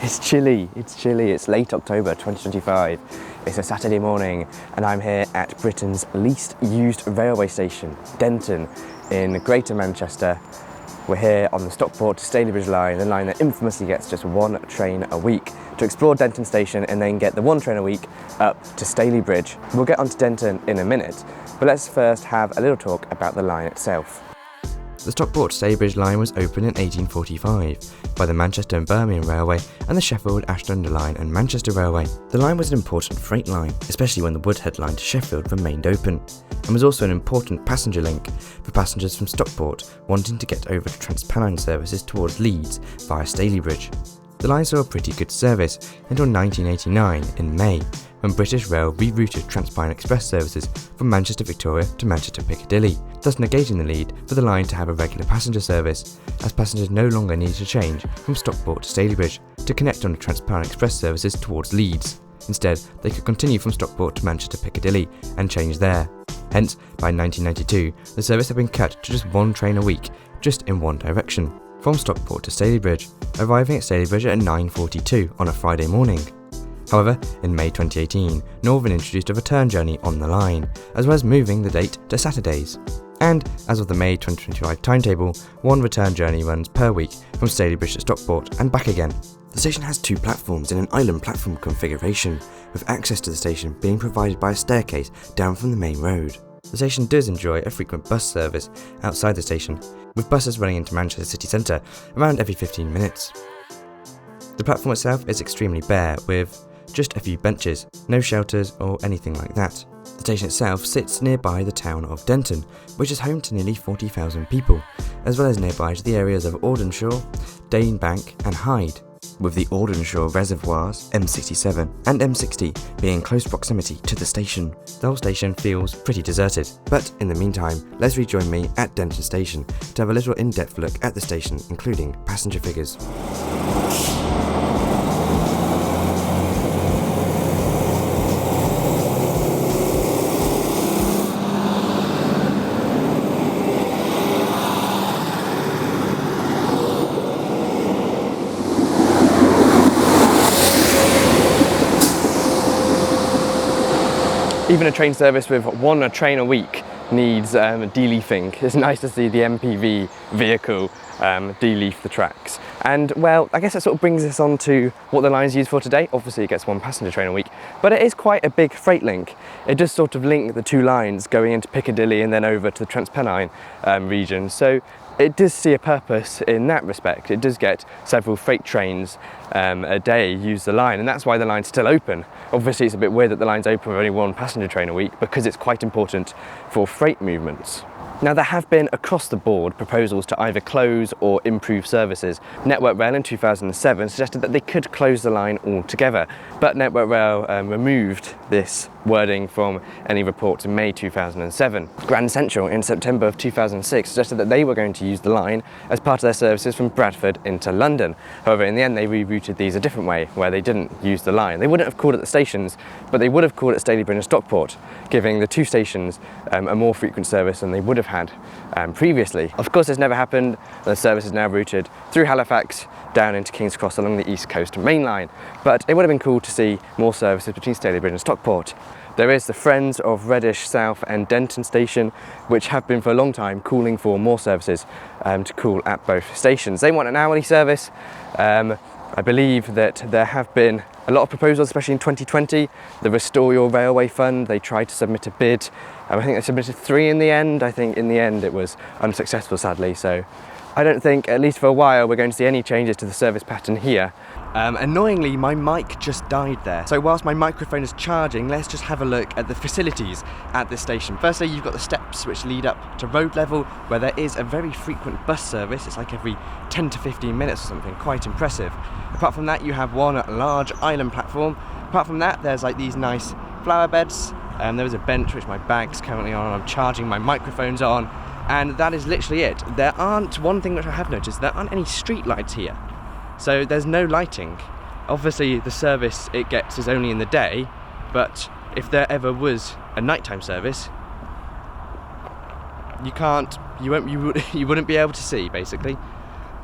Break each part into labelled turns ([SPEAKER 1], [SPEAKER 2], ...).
[SPEAKER 1] It's chilly, it's late October 2025. It's a Saturday morning and I'm here at Britain's least used railway station, Denton, in Greater Manchester. We're here on the Stockport-Stalybridge line, the line that infamously gets just one train a week, to explore Denton station and then get the one train a week up to Stalybridge. We'll get onto Denton in a minute, but let's first have a little talk about the line itself. The Stockport-Stalybridge line was opened in 1845 by the Manchester and Birmingham Railway and the Sheffield-Ashton Line and Manchester Railway. The line was an important freight line, especially when the Woodhead line to Sheffield remained open, and was also an important passenger link for passengers from Stockport wanting to get over to Transpennine services towards Leeds via Stalybridge. The line saw a pretty good service until 1989 in May, when British Rail rerouted Transpennine Express services from Manchester Victoria to Manchester Piccadilly, thus negating the need for the line to have a regular passenger service, as passengers no longer needed to change from Stockport to Stalybridge to connect on the Transpennine Express services towards Leeds. Instead, they could continue from Stockport to Manchester Piccadilly and change there. Hence, by 1992, the service had been cut to just one train a week, just in one direction, from Stockport to Stalybridge, arriving at Stalybridge at 9:42 on a Friday morning. However, in May 2018, Northern introduced a return journey on the line, as well as moving the date to Saturdays. And, as of the May 2025 timetable, one return journey runs per week from Stalybridge to Stockport and back again. The station has two platforms in an island platform configuration, with access to the station being provided by a staircase down from the main road. The station does enjoy a frequent bus service outside the station, with buses running into Manchester city centre around every 15 minutes. The platform itself is extremely bare, with just a few benches, no shelters or anything like that. The station itself sits nearby the town of Denton, which is home to nearly 40,000 people, as well as nearby to the areas of Aldenshaw, Dane Bank and Hyde, with the Aldenshaw reservoirs, M67 and M60 being in close proximity to the station. The whole station feels pretty deserted, but in the meantime, let's rejoin me at Denton station to have a little in-depth look at the station, including passenger figures. Even a train service with one train a week needs de-leafing. It's nice to see the MPV vehicle de-leaf the tracks. And well, I guess that sort of brings us on to what the line's used for today. Obviously it gets one passenger train a week, but it is quite a big freight link. It does sort of link the two lines going into Piccadilly and then over to the Transpennine region. So it does see a purpose in that respect. It does get several freight trains a day use the line, and that's why the line's still open. Obviously it's a bit weird that the line's open with only one passenger train a week, because it's quite important for freight movements. Now, there have been across the board proposals to either close or improve services. Network Rail in 2007 suggested that they could close the line altogether, but Network Rail removed this wording from any reports in May 2007. Grand Central in September of 2006 suggested that they were going to use the line as part of their services from Bradford into London. However, in the end they rerouted these a different way, where they didn't use the line. They wouldn't have called it the stations, but they would have called it Stalybridge and Stockport, giving the two stations a more frequent service than they would have had previously. Of course, this never happened. The service is now routed through Halifax down into King's Cross along the East Coast main line, but it would have been cool to see more services between Stalybridge and Stockport. There is the Friends of Reddish South and Denton station, which have been for a long time calling for more services to call at both stations. They want an hourly service. I believe that there have been a lot of proposals, especially in 2020. The Restore Your Railway Fund, they tried to submit a bid. I think they submitted 3 in the end. I think in the end it was unsuccessful, sadly. So I don't think, at least for a while, we're going to see any changes to the service pattern here. Annoyingly, my mic just died there. So whilst my microphone is charging, let's just have a look at the facilities at this station. Firstly, you've got the steps which lead up to road level, where there is a very frequent bus service. It's like every 10 to 15 minutes or something, quite impressive. Apart from that, you have one large island platform. Apart from that, there's like these nice flower beds. There is a bench which my bag's currently on, I'm charging my microphones on, and that is literally it. There aren't, one thing which I have noticed, there aren't any street lights here. So there's no lighting. Obviously the service it gets is only in the day, but if there ever was a nighttime service, you wouldn't be able to see, basically.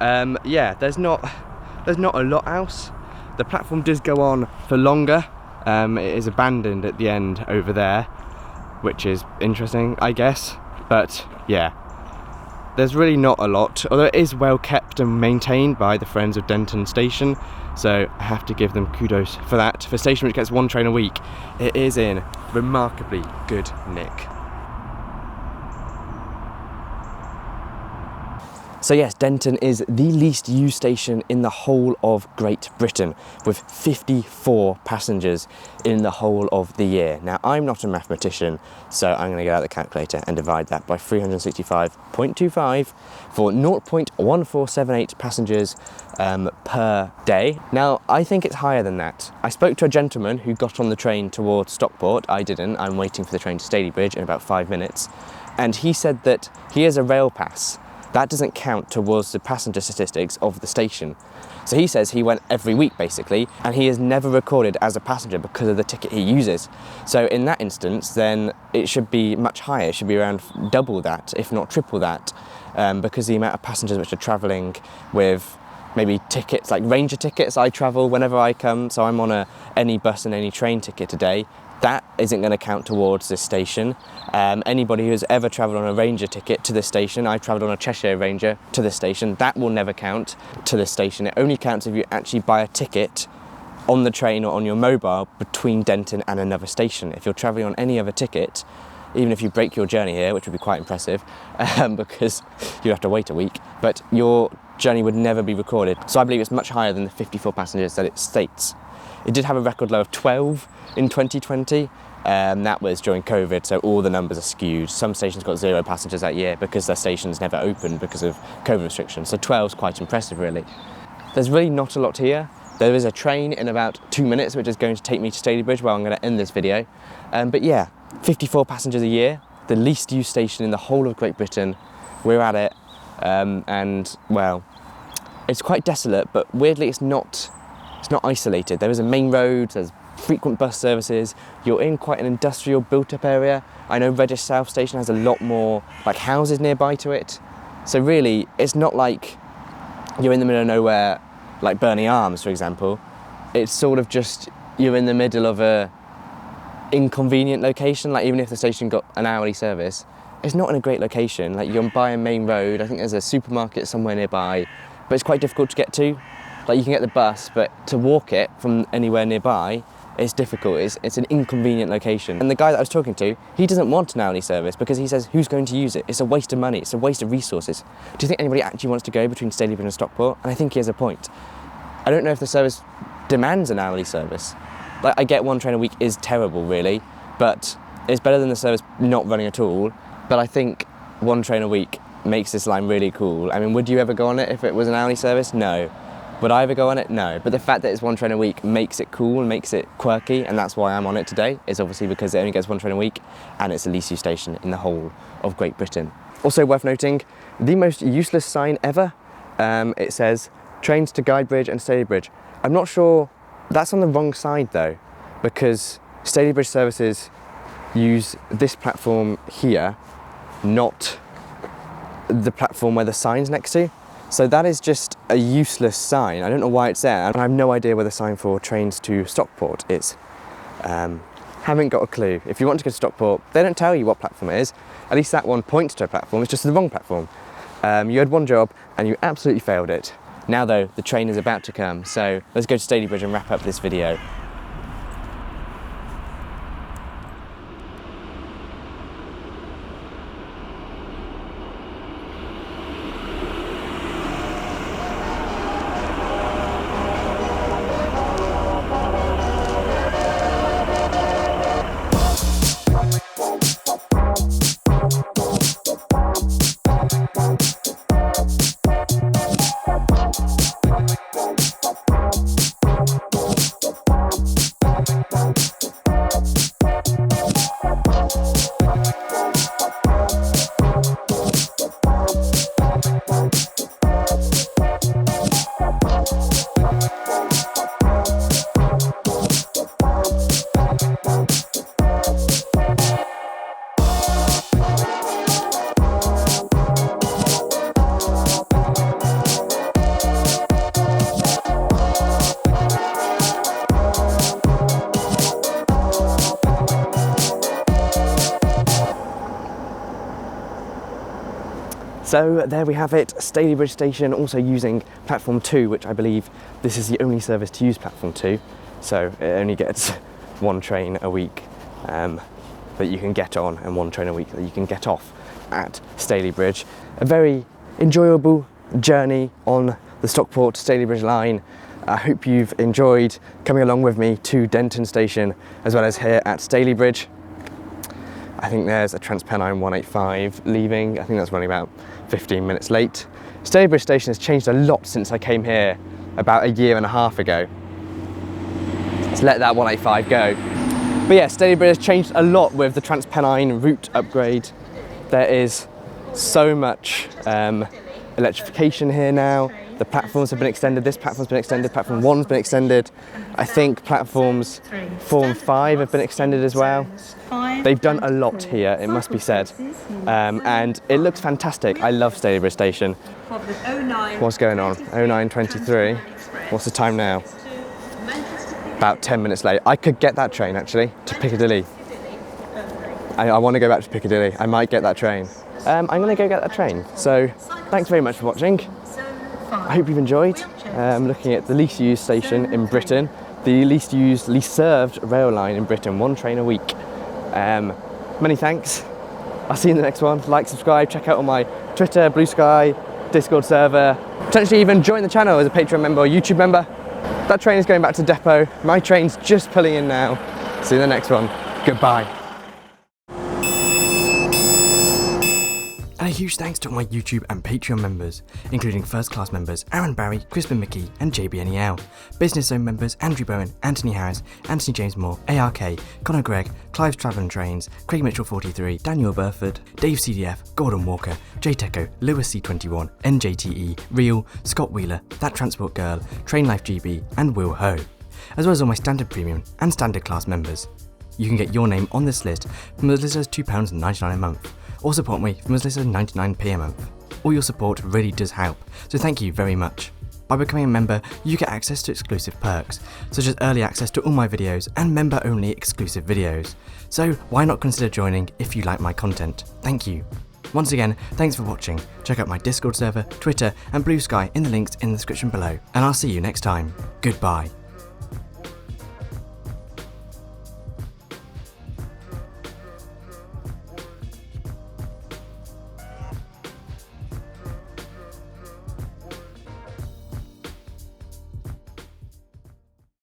[SPEAKER 1] Yeah, there's not a lot else. The platform does go on for longer. It is abandoned at the end over there, which is interesting, I guess. But yeah, there's really not a lot, although it is well kept and maintained by the friends of Denton Station, so I have to give them kudos for that. For a station which gets one train a week, it is in remarkably good nick. So yes, Denton is the least used station in the whole of Great Britain, with 54 passengers in the whole of the year. Now, I'm not a mathematician, so I'm going to get out the calculator and divide that by 365.25 for 0.1478 passengers per day. Now, I think it's higher than that. I spoke to a gentleman who got on the train towards Stockport. I didn't. I'm waiting for the train to Stalybridge in about 5 minutes. And he said that he has a rail pass. That doesn't count towards the passenger statistics of the station. So he says he went every week basically, and he is never recorded as a passenger because of the ticket he uses. So in that instance, then it should be much higher. It should be around double that, if not triple that, because the amount of passengers which are travelling with maybe tickets, like Ranger tickets. I travel whenever I come, so I'm on any bus and any train ticket a day. That isn't going to count towards this station. Anybody who's ever travelled on a Ranger ticket to this station, I travelled on a Cheshire Ranger to this station, that will never count to this station. It only counts if you actually buy a ticket on the train or on your mobile between Denton and another station. If you're travelling on any other ticket, even if you break your journey here, which would be quite impressive, because you have to wait a week, but your journey would never be recorded. So I believe it's much higher than the 54 passengers that it states. It did have a record low of 12 in 2020. That was during COVID, so all the numbers are skewed. Some stations got 0 passengers that year because their stations never opened because of COVID restrictions. So 12 is quite impressive, really. There's really not a lot here. There is a train in about 2 minutes, which is going to take me to Stalybridge, where I'm going to end this video. But yeah, 54 passengers a year, the least used station in the whole of Great Britain. We're at it, and well, it's quite desolate, but weirdly it's not isolated. There is a main road, there's frequent bus services, you're in quite an industrial built-up area. I know Reddish South Station has a lot more like houses nearby to it. So really, it's not like you're in the middle of nowhere, like Burnley Arms, for example. It's sort of just, you're in the middle of a inconvenient location, like even if the station got an hourly service, it's not in a great location. Like you're by a main road, I think there's a supermarket somewhere nearby, but it's quite difficult to get to. Like you can get the bus, but to walk it from anywhere nearby, it's difficult. It's an inconvenient location. And the guy that I was talking to, he doesn't want an hourly service because he says, who's going to use it? It's a waste of money, it's a waste of resources. Do you think anybody actually wants to go between Stalybridge and Stockport? And I think he has a point. I don't know if the service demands an hourly service. Like I get one train a week is terrible really, but it's better than the service not running at all. But I think one train a week makes this line really cool. I mean, would you ever go on it if it was an hourly service? No. Would I ever go on it? No. But the fact that it's one train a week makes it cool and makes it quirky, and that's why I'm on it today, is obviously because it only gets one train a week and it's the least used station in the whole of Great Britain. Also worth noting, the most useless sign ever. It says, trains to Guidebridge and Stalybridge. I'm not sure, that's on the wrong side though, because Stalybridge services use this platform here, not the platform where the sign's next to. So that is just a useless sign. I don't know why it's there, and I have no idea where the sign for trains to Stockport is. Haven't got a clue. If you want to go to Stockport, they don't tell you what platform it is. At least that one points to a platform, it's just the wrong platform. You had one job and you absolutely failed it. Now though, the train is about to come, so let's go to Stalybridge and wrap up this video. So there we have it, Stalybridge Station, also using platform 2, which I believe this is the only service to use platform 2. So it only gets one train a week that you can get on and one train a week that you can get off at Stalybridge. A very enjoyable journey on the Stockport-Stalybridge line. I hope you've enjoyed coming along with me to Denton Station as well as here at Stalybridge. I think there's a Transpennine 185 leaving. I think that's running about 15 minutes late. Stalybridge Station has changed a lot since I came here about a year and a half ago. Let's let that 185 go. But yeah, Stalybridge has changed a lot with the Transpennine route upgrade. There is so much electrification here now. The platforms have been extended, this platform's been extended, platform 1's been extended. I think platforms 4 and 5 have been extended as well. They've done a lot here, it must be said. And it looks fantastic. I love Stalybridge Station. What's going on? 09:23. What's the time now? About 10 minutes late. I could get that train actually to Piccadilly. I want to go back to Piccadilly. I might get that train. I'm going to go get that train. So thanks very much for watching. I hope you've enjoyed looking at the least used station in Britain, the least used, least served rail line in Britain, one train a week. Many thanks. I'll see you in the next one. Like, subscribe, check out all my Twitter, Blue Sky, Discord server, potentially even join the channel as a Patreon member or YouTube member. That train is going back to depot. My train's just pulling in now. See you in the next one. Goodbye. And a huge thanks to all my YouTube and Patreon members, including First Class members Aaron Barry, Crispin McKee and JBNEL, Business Zone members Andrew Bowen, Anthony Harris, Anthony James Moore, ARK, Connor Gregg, Clive's Travelling Trains, Craig Mitchell 43, Daniel Burford, Dave CDF, Gordon Walker, JTeco, Lewis C21, NJTE, Real, Scott Wheeler, That Transport Girl, Train Life GB and Will Ho, as well as all my Standard Premium and Standard Class members. You can get your name on this list from as little as £2.99 a month, or support me from as little as 99p a month. All your support really does help, so thank you very much. By becoming a member, you get access to exclusive perks, such as early access to all my videos and member-only exclusive videos. So why not consider joining if you like my content? Thank you. Once again, thanks for watching. Check out my Discord server, Twitter and Blue Sky in the links in the description below, and I'll see you next time. Goodbye.